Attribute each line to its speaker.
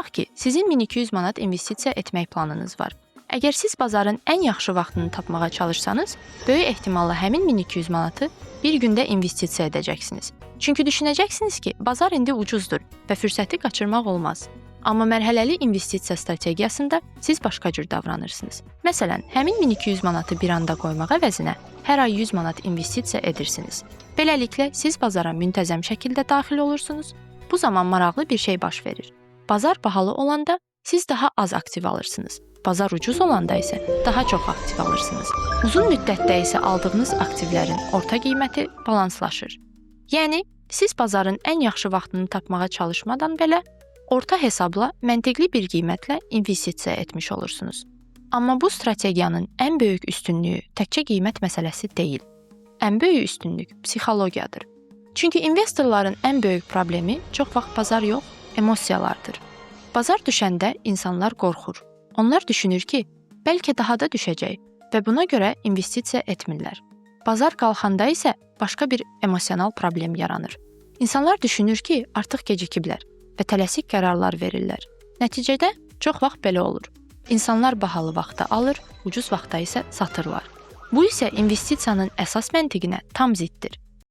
Speaker 1: Tutaq ki, sizin 1200 manat investisiya etmək planınız var. Əgər siz bazarın ən yaxşı vaxtını tapmağa çalışsanız, böyük ehtimalla həmin 1200 manatı bir gündə investisiya edəcəksiniz. Çünki düşünəcəksiniz ki, bazar indi ucuzdur və fürsəti qaçırmaq olmaz. Amma mərhələli investisiya strategiyasında siz başqa cür davranırsınız. Məsələn, həmin 1200 manatı bir anda qoymaq əvəzinə hər ay 100 manat investisiya edirsiniz. Beləliklə, siz bazara müntəzəm şəkildə daxil olursunuz. Bu zaman maraqlı bir şey baş verir. Bazar bahalı olanda siz daha az aktiv alırsınız. Bazar ucuz olanda isə daha çox aktiv alırsınız. Uzun müddətdə isə aldığınız aktivlərin orta qiyməti balanslaşır. Yəni, siz bazarın ən yaxşı vaxtını tapmağa çalışmadan belə orta hesabla məntiqli bir qiymətlə investisiya etmiş olursunuz. Amma bu strategiyanın ən böyük üstünlüyü təkcə qiymət məsələsi deyil. Ən böyük üstünlük psixologiyadır. Çünki investorların ən böyük problemi çox vaxt bazar yox, emosiyalardır. Bazar düşəndə insanlar qorxur. Onlar düşünür ki, bəlkə daha da düşəcək və buna görə investisiya etmirlər. Bazar qalxanda isə başqa bir emosional problem yaranır. İnsanlar düşünür ki, artıq gecikiblər və tələsik qərarlar verirlər. Nəticədə çox vaxt belə olur. İnsanlar bahalı vaxtda alır, ucuz vaxtda isə satırlar. Bu isə investisiyanın əsas məntiqinə tam ziddir.